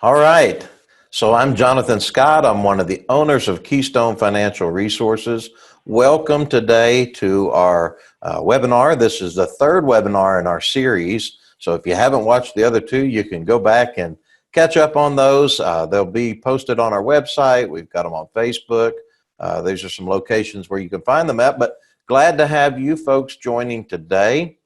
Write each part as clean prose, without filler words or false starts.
All right. So I'm Jonathan Scott. I'm one of the owners of Keystone Financial Resources. Welcome today to our webinar. This is the third webinar in our series. So if you haven't watched the other two, you can go back and catch up on those. They'll be posted on our website. We've got them on Facebook. These are some locations where you can find them at, but glad to have you folks joining today.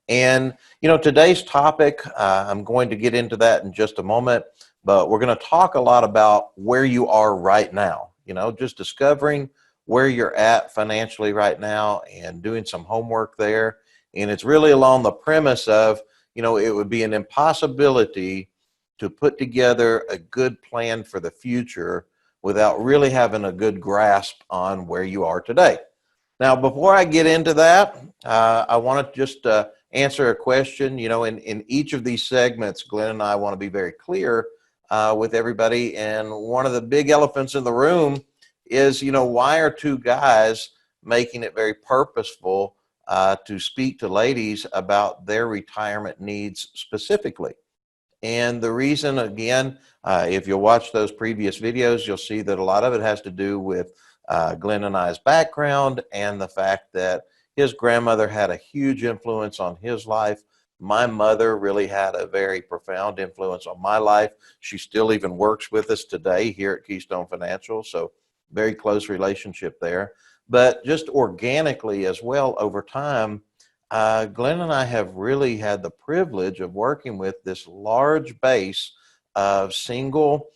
And, today's topic, I'm going to get into that in just a moment. But we're going to talk a lot about where you are right now, just discovering where you're at financially right now and doing some homework there. And it's really along the premise of, it would be an impossibility to put together a good plan for the future without really having a good grasp on where you are today. Now, before I get into that, I want to just answer a question. In each of these segments, Glenn and I want to be very clear with everybody. And one of the big elephants in the room is, why are two guys making it very purposeful to speak to ladies about their retirement needs specifically? And the reason, again, if you'll watch those previous videos, you'll see that a lot of it has to do with Glenn and I's background and the fact that his grandmother had a huge influence on his life. My mother really had a very profound influence on my life. She still even works with us today here at Keystone Financial, so very close relationship there. But just organically as well over time, Glenn and I have really had the privilege of working with this large base of single,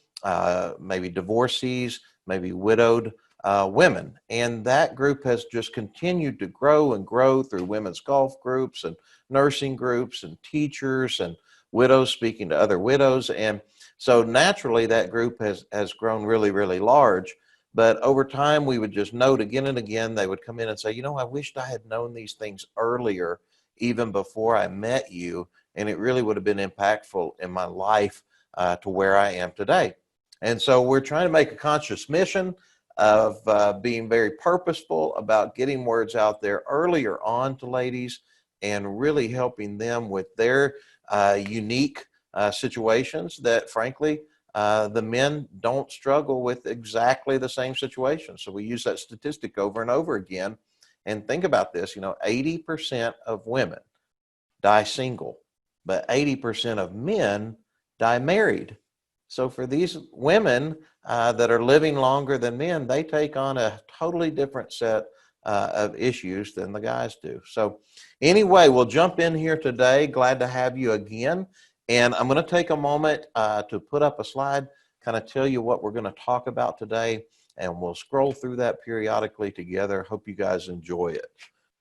maybe divorcees, maybe widowed women. And that group has just continued to grow and grow through women's golf groups and nursing groups and teachers and widows speaking to other widows. And so naturally that group has grown really, really large. But over time, we would just note again and again, they would come in and say, I wished I had known these things earlier, even before I met you. And it really would have been impactful in my life to where I am today. And so we're trying to make a conscious mission of being very purposeful about getting words out there earlier on to ladies and really helping them with their unique situations that, frankly, the men don't struggle with exactly the same situation. So we use that statistic over and over again. And think about this, 80% of women die single, but 80% of men die married. So for these women that are living longer than men, they take on a totally different set of issues than the guys do. So anyway, we'll jump in here today. Glad to have you again. And I'm going to take a moment to put up a slide, kind of tell you what we're going to talk about today. And we'll scroll through that periodically together. Hope you guys enjoy it.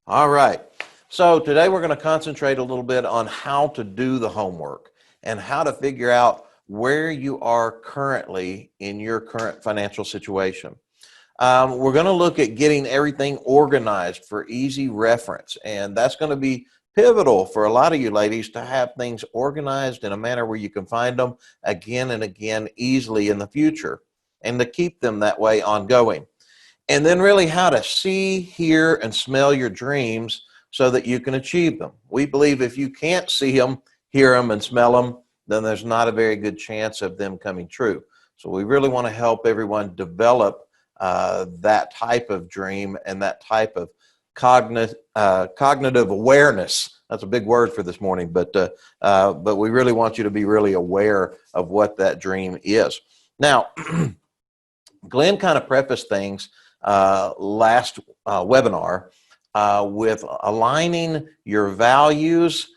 All right. So today we're going to concentrate a little bit on how to do the homework and how to figure out where you are currently in your current financial situation. We're going to look at getting everything organized for easy reference. And that's going to be pivotal for a lot of you ladies to have things organized in a manner where you can find them again and again easily in the future and to keep them that way ongoing. And then really how to see, hear, and smell your dreams so that you can achieve them. We believe if you can't see them, hear them, and smell them, then there's not a very good chance of them coming true. So we really want to help everyone develop that type of dream and that type of cognitive awareness. That's a big word for this morning, but we really want you to be really aware of what that dream is. Now, Glenn kind of prefaced things last webinar with aligning your values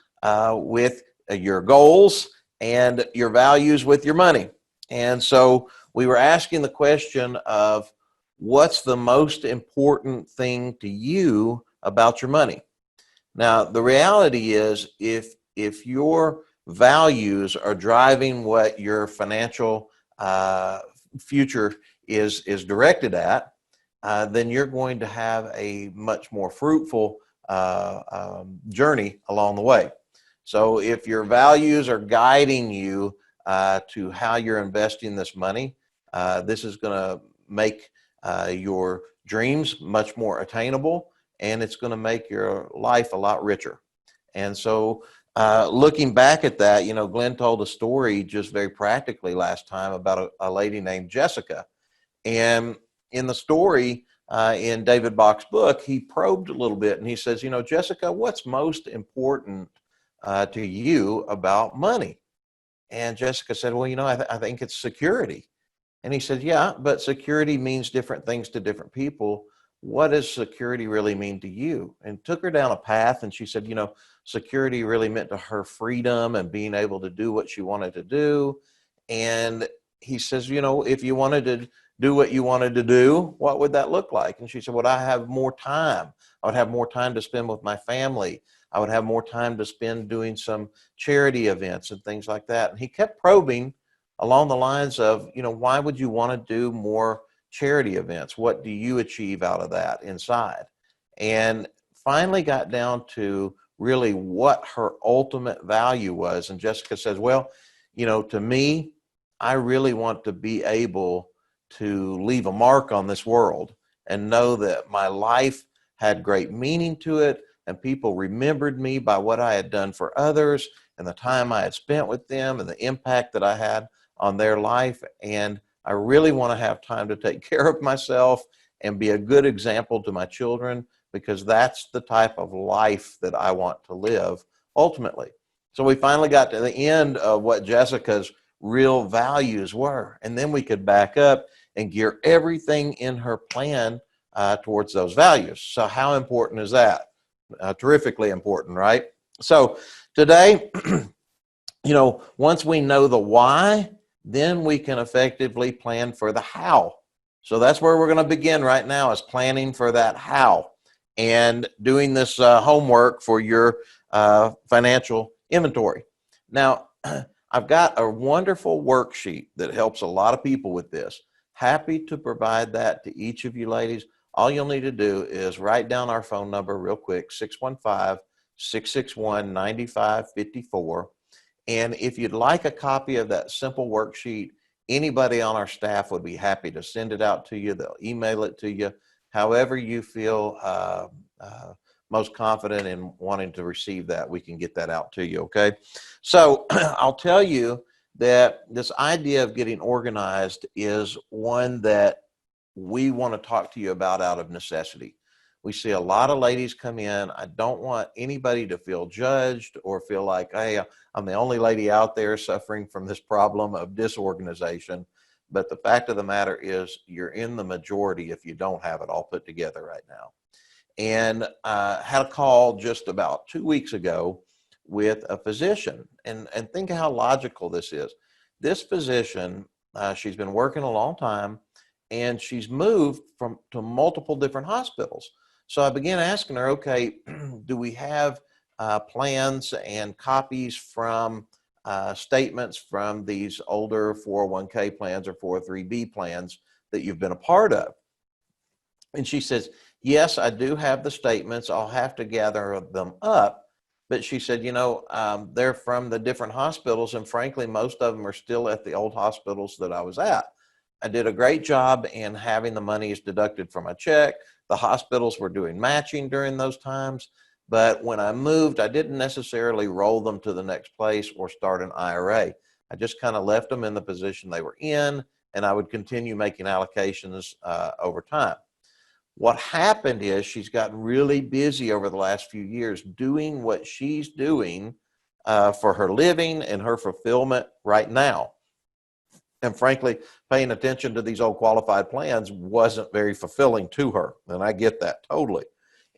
with your goals and your values with your money. And so we were asking the question of what's the most important thing to you about your money? Now, the reality is if your values are driving what your financial future is directed at, then you're going to have a much more fruitful journey along the way. So if your values are guiding you to how you're investing this money, this is going to make your dreams much more attainable, and it's going to make your life a lot richer. And so looking back at that, Glenn told a story just very practically last time about a lady named Jessica. And in the story, in David Bach's book, he probed a little bit and he says, Jessica, what's most important to you about money? And Jessica said, well, I think it's security. And he said, yeah, but security means different things to different people. What does security really mean to you? And took her down a path. And she said, security really meant to her freedom and being able to do what she wanted to do. And he says, if you wanted to do what you wanted to do, what would that look like? And she said, well, I have more time. I would have more time to spend with my family. I would have more time to spend doing some charity events and things like that. And he kept probing along the lines of, why would you want to do more charity events? What do you achieve out of that inside? And finally got down to really what her ultimate value was. And Jessica says, well, to me, I really want to be able to leave a mark on this world and know that my life had great meaning to it and people remembered me by what I had done for others and the time I had spent with them and the impact that I had on their life. And I really want to have time to take care of myself and be a good example to my children, because that's the type of life that I want to live ultimately. So we finally got to the end of what Jessica's real values were. And then we could back up and gear everything in her plan towards those values. So how important is that? Terrifically important, right? So today, once we know the why, then we can effectively plan for the how. So that's where we're going to begin right now, is planning for that how and doing this homework for your financial inventory. Now, I've got a wonderful worksheet that helps a lot of people with this. Happy to provide that to each of you ladies. All you'll need to do is write down our phone number real quick, 615-661-9554. And if you'd like a copy of that simple worksheet, anybody on our staff would be happy to send it out to you. They'll email it to you, however you feel most confident in wanting to receive that. We can get that out to you, okay? So I'll tell you that this idea of getting organized is one that we want to talk to you about out of necessity. We see a lot of ladies come in. I don't want anybody to feel judged or feel like, hey, I'm the only lady out there suffering from this problem of disorganization. But the fact of the matter is, you're in the majority if you don't have it all put together right now. And had a call just about 2 weeks ago with a physician. And think how logical this is. This physician, she's been working a long time, and she's moved to multiple different hospitals. So I began asking her, okay, do we have plans and copies from statements from these older 401k plans or 403b plans that you've been a part of? And she says, yes, I do have the statements. I'll have to gather them up. But she said, they're from the different hospitals, and frankly, most of them are still at the old hospitals that I was at. I did a great job in having the monies deducted from my check. The hospitals were doing matching during those times. But when I moved, I didn't necessarily roll them to the next place or start an IRA. I just kind of left them in the position they were in, and I would continue making allocations over time. What happened is she's gotten really busy over the last few years doing what she's doing for her living and her fulfillment right now. And frankly, paying attention to these old qualified plans wasn't very fulfilling to her. And I get that totally.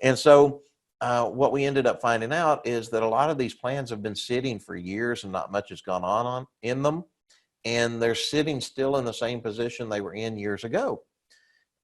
And so what we ended up finding out is that a lot of these plans have been sitting for years and not much has gone on in them. And they're sitting still in the same position they were in years ago.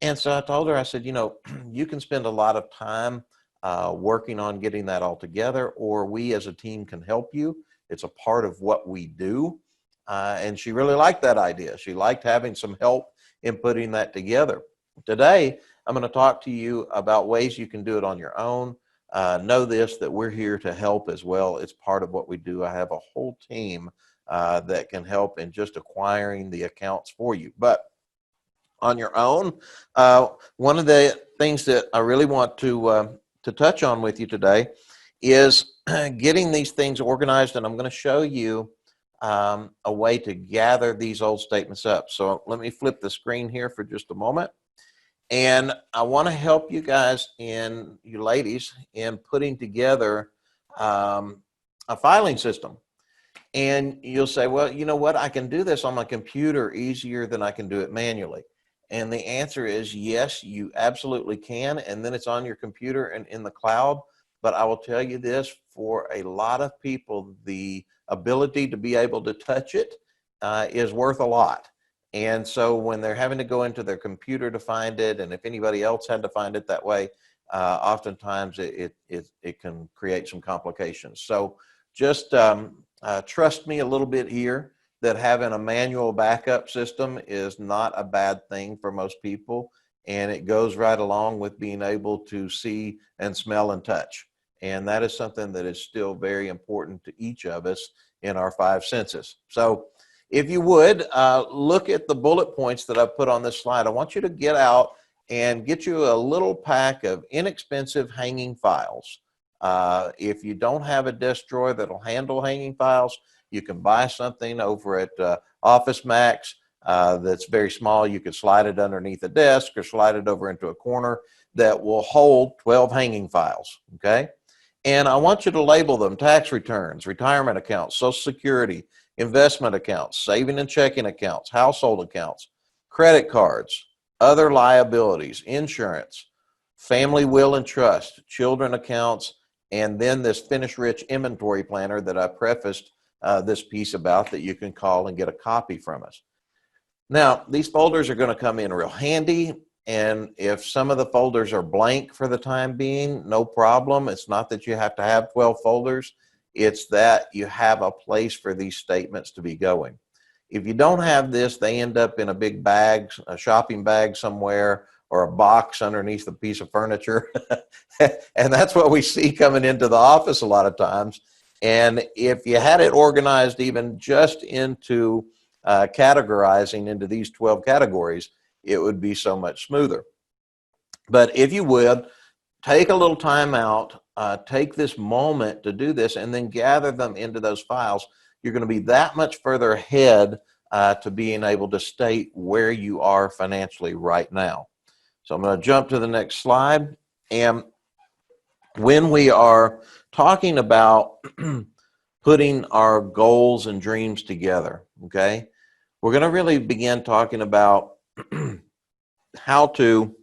And so I told her, I said, you can spend a lot of time working on getting that all together, or we as a team can help you. It's a part of what we do. And she really liked that idea. She liked having some help in putting that together. Today, I'm going to talk to you about ways you can do it on your own. Know this, that we're here to help as well. It's part of what we do. I have a whole team that can help in just acquiring the accounts for you. But on your own, one of the things that I really want to touch on with you today is getting these things organized. And I'm going to show you a way to gather these old statements up. So let me flip the screen here for just a moment. And I want to help you guys, you ladies, in putting together a filing system. And you'll say, well, you know what? I can do this on my computer easier than I can do it manually. And the answer is yes, you absolutely can. And then it's on your computer and in the cloud. But I will tell you this, for a lot of people, the ability to be able to touch it is worth a lot. And so when they're having to go into their computer to find it, and if anybody else had to find it that way, oftentimes it can create some complications. So just trust me a little bit here that having a manual backup system is not a bad thing for most people. And it goes right along with being able to see and smell and touch. And that is something that is still very important to each of us in our five senses. So if you would, look at the bullet points that I've put on this slide. I want you to get out and get you a little pack of inexpensive hanging files. If you don't have a desk drawer that'll handle hanging files, you can buy something over at Office Max that's very small. You can slide it underneath a desk or slide it over into a corner that will hold 12 hanging files, okay? And I want you to label them: tax returns, retirement accounts, Social Security, investment accounts, saving and checking accounts, household accounts, credit cards, other liabilities, insurance, family will and trust, children accounts, and then this Finish Rich inventory planner that I prefaced this piece about, that you can call and get a copy from us. Now, these folders are going to come in real handy. And if some of the folders are blank for the time being, no problem. It's not that you have to have 12 folders. It's that you have a place for these statements to be going. If you don't have this, they end up in a big bag, a shopping bag somewhere, or a box underneath a piece of furniture. And that's what we see coming into the office a lot of times. And if you had it organized even just into categorizing into these 12 categories, it would be so much smoother. But if you would, take a little time out, take this moment to do this, and then gather them into those files. You're going to be that much further ahead to being able to state where you are financially right now. So I'm going to jump to the next slide. And when we are talking about putting our goals and dreams together, okay, we're going to really begin talking about how to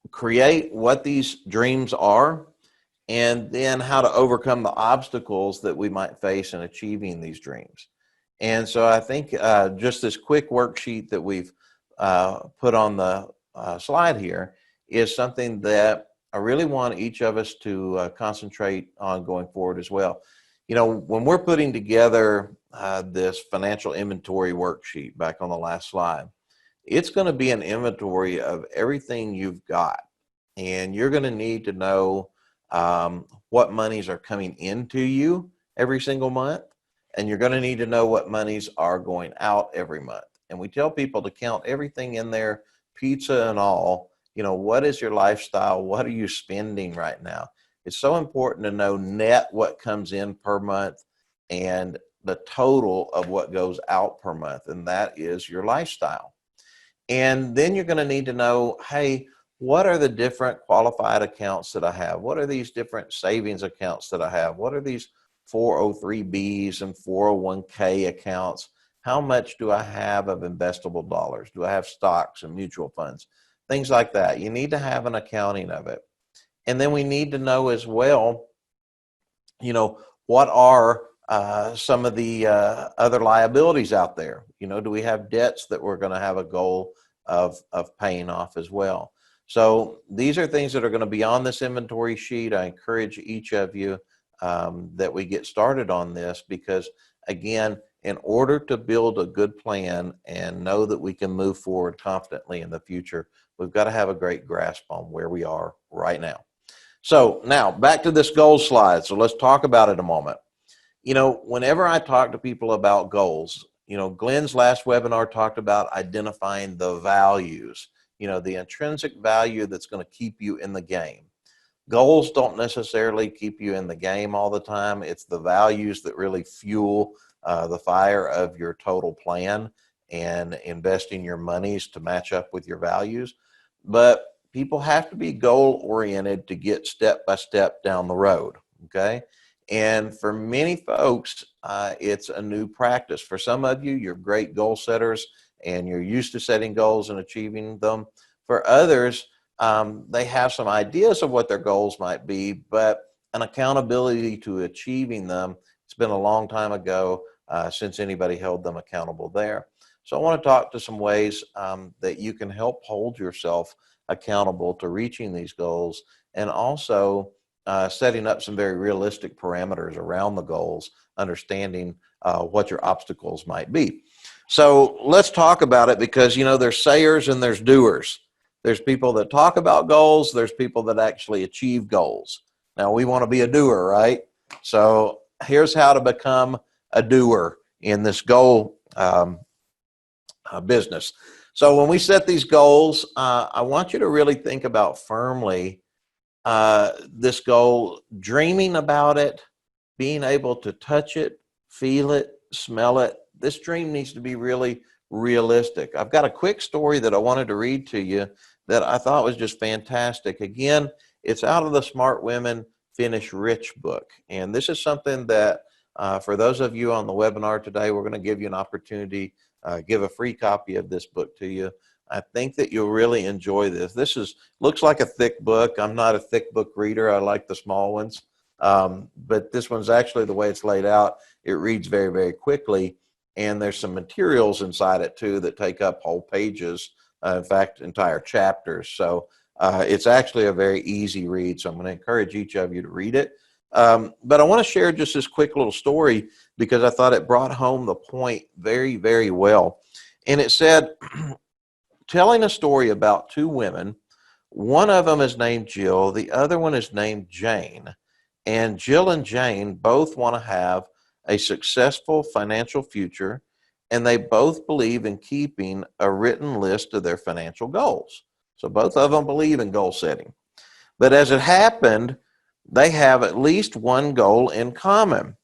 create what these dreams are, and then how to overcome the obstacles that we might face in achieving these dreams. And so I think just this quick worksheet that we've put on the slide here is something that I really want each of us to concentrate on going forward as well. You know, when we're putting together this financial inventory worksheet back on the last slide, it's going to be an inventory of everything you've got. And you're going to need to know what monies are coming into you every single month. And you're going to need to know what monies are going out every month. And we tell people to count everything in there, pizza and all. You know, what is your lifestyle? What are you spending right now? It's so important to know net what comes in per month and the total of what goes out per month. And that is your lifestyle. And then you're going to need to know, hey, what are the different qualified accounts that I have? What are these different savings accounts that I have? What are these 403Bs and 401k accounts? How much do I have of investable dollars? Do I have stocks and mutual funds? Things like that. You need to have an accounting of it. And then we need to know as well, you know, what are some of the other liabilities out there? You know, do we have debts that we're going to have a goal of paying off as well? So these are things that are going to be on this inventory sheet. I encourage each of you that we get started on this, because again, in order to build a good plan and know that we can move forward confidently in the future, we've got to have a great grasp on where we are right now. So now back to this goal slide. So let's talk about it a moment. You know, whenever I talk to people about goals, you know, Glenn's last webinar talked about identifying the values, you know, the intrinsic value that's going to keep you in the game. Goals don't necessarily keep you in the game all the time. It's the values that really fuel the fire of your total plan and investing your monies to match up with your values. But people have to be goal oriented to get step by step down the road. Okay. And for many folks, it's a new practice. For some of you, you're great goal setters and you're used to setting goals and achieving them. For others, they have some ideas of what their goals might be, but an accountability to achieving them, it's been a long time ago since anybody held them accountable there. So I want to talk to some ways that you can help hold yourself accountable to reaching these goals, and also setting up some very realistic parameters around the goals, understanding what your obstacles might be. So let's talk about it, because there's sayers and there's doers. There's people that talk about goals. There's people that actually achieve goals. Now, we want to be a doer, right? So here's how to become a doer in this goal business. So when we set these goals, I want you to really think about firmly this goal, dreaming about it, being able to touch it, feel it, smell it. This dream needs to be really realistic. I've got a quick story that I wanted to read to you that I thought was just fantastic. Again, it's out of the Smart Women Finish Rich book. And this is something that for those of you on the webinar today, we're going to give you an opportunity, give a free copy of this book to you. I think that you'll really enjoy this. This looks like a thick book. I'm not a thick book reader. I like the small ones. But this one's actually, the way it's laid out, it reads very, very quickly. And there's some materials inside it too that take up whole pages. In fact, entire chapters. So it's actually a very easy read. So I'm going to encourage each of you to read it. But I want to share just this quick little story because I thought it brought home the point very, very well. And it said, telling a story about two women. One of them is named Jill. The other one is named Jane. And Jill and Jane both want to have a successful financial future, and they both believe in keeping a written list of their financial goals. So both of them believe in goal setting. But as it happened, they have at least one goal in common.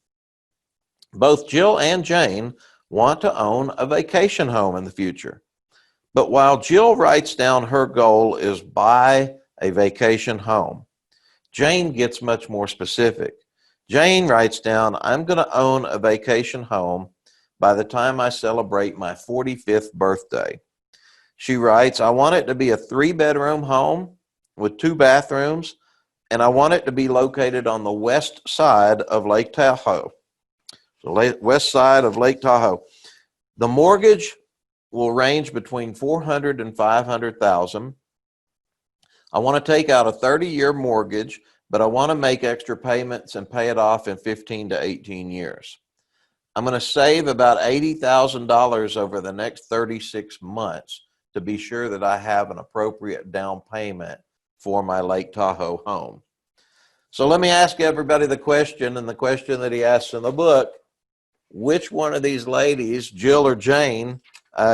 Both Jill and Jane want to own a vacation home in the future. But while Jill writes down her goal is buy a vacation home, Jane gets much more specific. Jane writes down, I'm going to own a vacation home by the time I celebrate my 45th birthday. She writes, I want it to be a 3-bedroom home with 2 bathrooms, and I want it to be located on the west side of Lake Tahoe. So west side of Lake Tahoe. The mortgage will range between $400,000 and $500,000. I want to take out a 30-year mortgage, but I want to make extra payments and pay it off in 15 to 18 years. I'm going to save about $80,000 over the next 36 months to be sure that I have an appropriate down payment for my Lake Tahoe home. So let me ask everybody the question, and the question that he asks in the book: which one of these ladies, Jill or Jane,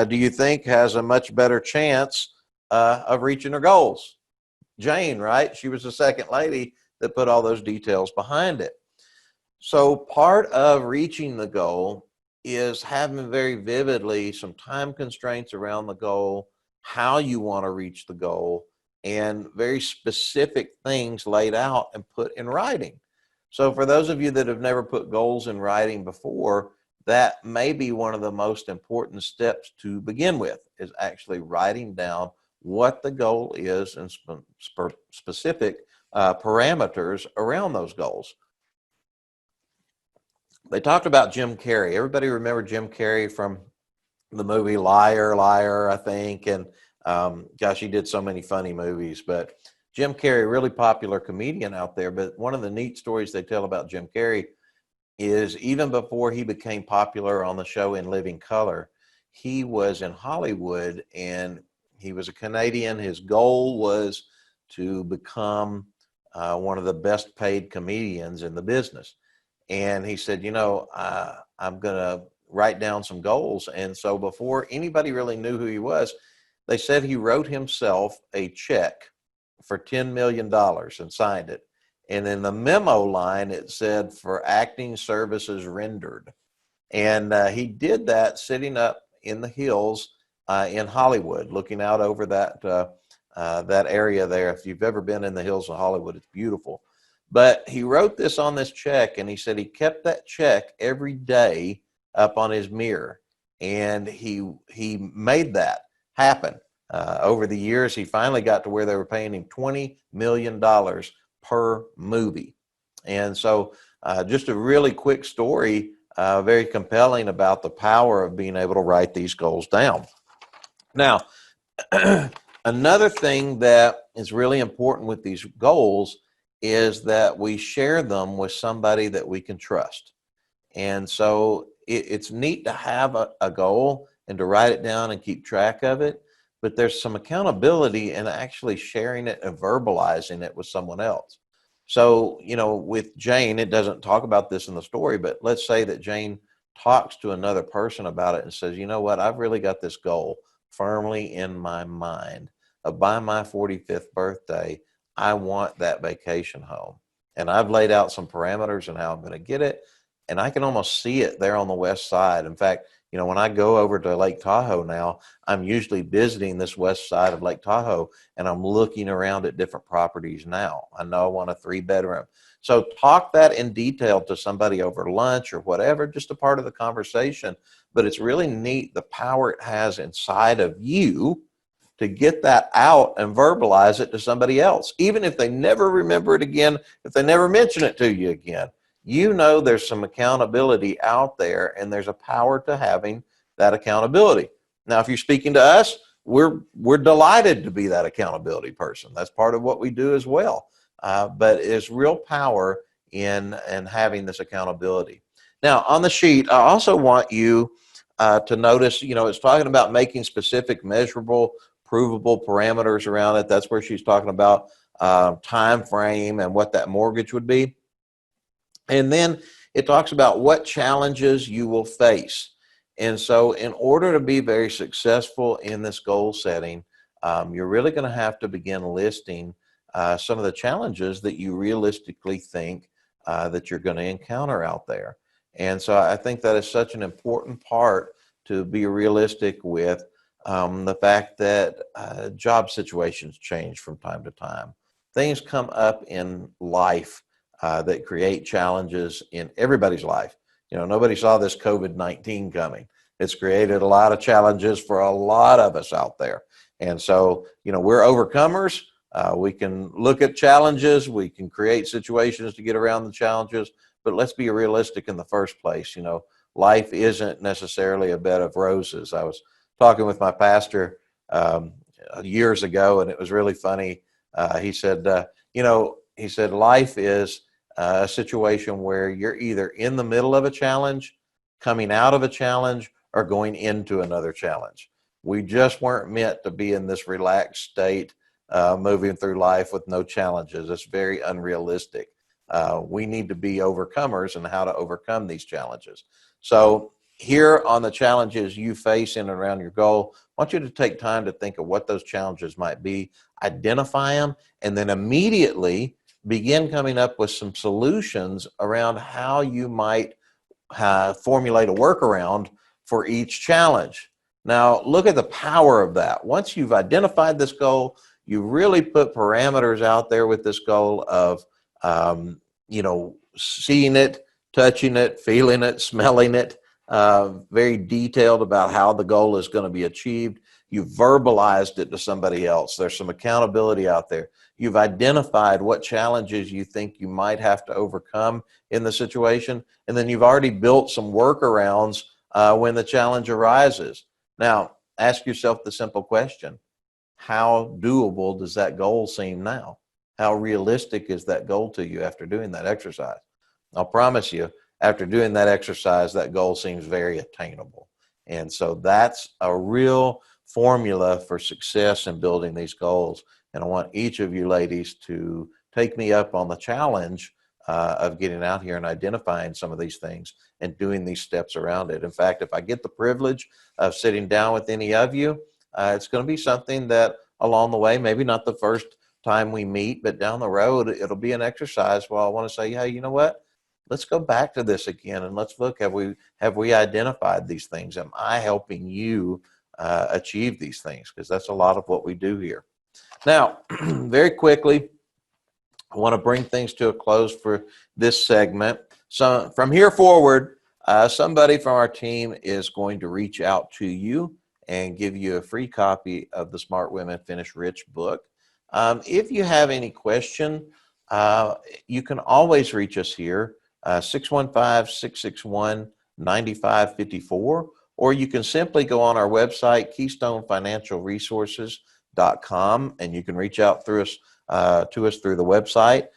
do you think has a much better chance of reaching her goals? Jane, right? She was the second lady that put all those details behind it. So part of reaching the goal is having very vividly some time constraints around the goal, how you want to reach the goal, and very specific things laid out and put in writing. So for those of you that have never put goals in writing before, that may be one of the most important steps to begin with, is actually writing down what the goal is and specific parameters around those goals. They talked about Jim Carrey. Everybody remember Jim Carrey from the movie Liar, Liar, I think. And gosh, he did so many funny movies. But Jim Carrey, really popular comedian out there. But one of the neat stories they tell about Jim Carrey is even before he became popular on the show In Living Color, he was in Hollywood and he was a Canadian. His goal was to become one of the best paid comedians in the business. And he said, I'm going to write down some goals. And so before anybody really knew who he was, they said he wrote himself a check for $10 million and signed it. And in the memo line, it said for acting services rendered. And he did that sitting up in the hills in Hollywood, looking out over that area there. If you've ever been in the hills of Hollywood, it's beautiful. But he wrote this on this check, and he said he kept that check every day up on his mirror, and he made that happen. Over the years, he finally got to where they were paying him $20 million per movie. And so just a really quick story, very compelling about the power of being able to write these goals down. Now, another thing that is really important with these goals is that we share them with somebody that we can trust. And so it's neat to have a goal and to write it down and keep track of it, but there's some accountability in actually sharing it and verbalizing it with someone else. So, with Jane, it doesn't talk about this in the story, but let's say that Jane talks to another person about it and says, you know what, I've really got this goal firmly in my mind. By my 45th birthday, I want that vacation home. And I've laid out some parameters and how I'm going to get it. And I can almost see it there on the west side. In fact, when I go over to Lake Tahoe now, I'm usually visiting this west side of Lake Tahoe, and I'm looking around at different properties now. I know I want a 3-bedroom. So talk that in detail to somebody over lunch or whatever, just a part of the conversation. But it's really neat the power it has inside of you to get that out and verbalize it to somebody else. Even if they never remember it again, if they never mention it to you again, there's some accountability out there, and there's a power to having that accountability. Now, if you're speaking to us, we're delighted to be that accountability person. That's part of what we do as well. But it's real power in having this accountability. Now, on the sheet, I also want you to notice, it's talking about making specific, measurable, provable parameters around it. That's where she's talking about time frame and what that mortgage would be. And then it talks about what challenges you will face. And so in order to be very successful in this goal setting, you're really going to have to begin listing some of the challenges that you realistically think that you're going to encounter out there. And so I think that is such an important part to be realistic with the fact that job situations change from time to time. Things come up in life that create challenges in everybody's life. Nobody saw this COVID-19 coming. It's created a lot of challenges for a lot of us out there. And so, we're overcomers. We can look at challenges. We can create situations to get around the challenges. But let's be realistic in the first place. Life isn't necessarily a bed of roses. I was talking with my pastor years ago, and it was really funny. He said, life is a situation where you're either in the middle of a challenge, coming out of a challenge, or going into another challenge. We just weren't meant to be in this relaxed state, moving through life with no challenges. It's very unrealistic. We need to be overcomers and how to overcome these challenges. So here on the challenges you face in and around your goal, I want you to take time to think of what those challenges might be, identify them, and then immediately begin coming up with some solutions around how you might formulate a workaround for each challenge. Now, look at the power of that. Once you've identified this goal, you really put parameters out there with this goal of, seeing it, touching it, feeling it, smelling it, very detailed about how the goal is going to be achieved. You've verbalized it to somebody else. There's some accountability out there. You've identified what challenges you think you might have to overcome in the situation, and then you've already built some workarounds when the challenge arises. Now, ask yourself the simple question: how doable does that goal seem now? How realistic is that goal to you after doing that exercise? I'll promise you, after doing that exercise, that goal seems very attainable. And so that's a real formula for success in building these goals. And I want each of you ladies to take me up on the challenge of getting out here and identifying some of these things and doing these steps around it. In fact, if I get the privilege of sitting down with any of you, it's going to be something that along the way, maybe not the first time we meet, but down the road, it'll be an exercise. Well, I want to say, hey, you know what? Let's go back to this again and let's look. Have we identified these things? Am I helping you achieve these things? Because that's a lot of what we do here. Now, very quickly, I want to bring things to a close for this segment. So from here forward, somebody from our team is going to reach out to you and give you a free copy of the Smart Women Finish Rich book. If you have any question, you can always reach us here, 615-661-9554, or you can simply go on our website, keystonefinancialresources.com, and you can reach out to us through the website.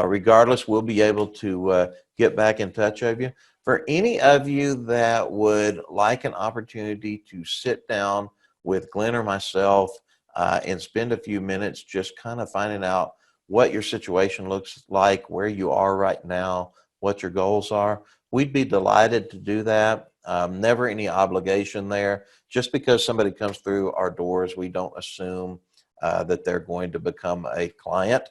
Regardless, we'll be able to get back in touch with you. For any of you that would like an opportunity to sit down with Glenn or myself and spend a few minutes just kind of finding out what your situation looks like, where you are right now, what your goals are, we'd be delighted to do that. Never any obligation there. Just because somebody comes through our doors, we don't assume that they're going to become a client.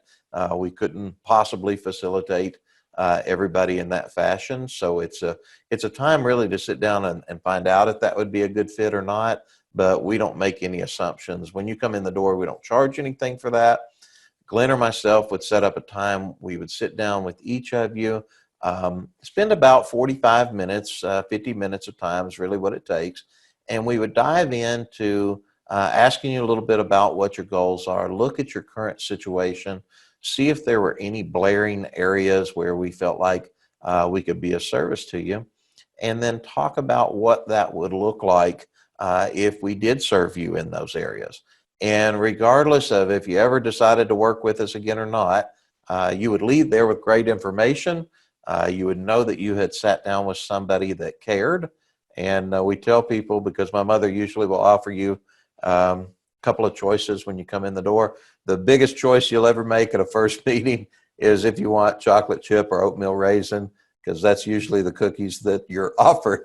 We couldn't possibly facilitate everybody in that fashion. So it's a time really to sit down and find out if that would be a good fit or not, but we don't make any assumptions. When you come in the door, we don't charge anything for that. Glenn or myself would set up a time. We would sit down with each of you, spend about 45 minutes, 50 minutes of time is really what it takes. And we would dive into asking you a little bit about what your goals are, look at your current situation, see if there were any blaring areas where we felt like we could be of service to you, and then talk about what that would look like if we did serve you in those areas. And regardless of if you ever decided to work with us again or not, you would leave there with great information. You would know that you had sat down with somebody that cared. And we tell people, because my mother usually will offer you a couple of choices when you come in the door. The biggest choice you'll ever make at a first meeting is if you want chocolate chip or oatmeal raisin, because that's usually the cookies that you're offered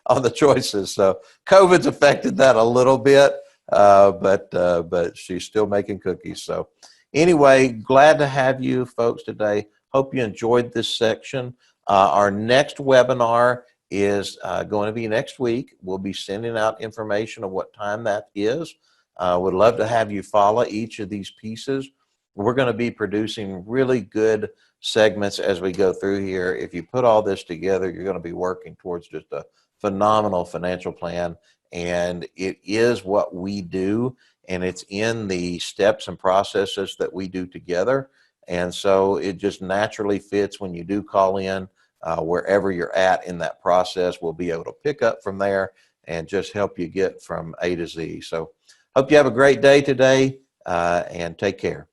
on the choices. So COVID's affected that a little bit, but she's still making cookies. So anyway, glad to have you folks today. Hope you enjoyed this section. Our next webinar is going to be next week. We'll be sending out information of what time that is. Would love to have you follow each of these pieces. We're going to be producing really good segments as we go through here. If you put all this together, you're going to be working towards just a phenomenal financial plan. And it is what we do, and it's in the steps and processes that we do together. And so it just naturally fits when you do call in. Wherever you're at in that process, we'll be able to pick up from there and just help you get from A to Z. So hope you have a great day today, and take care.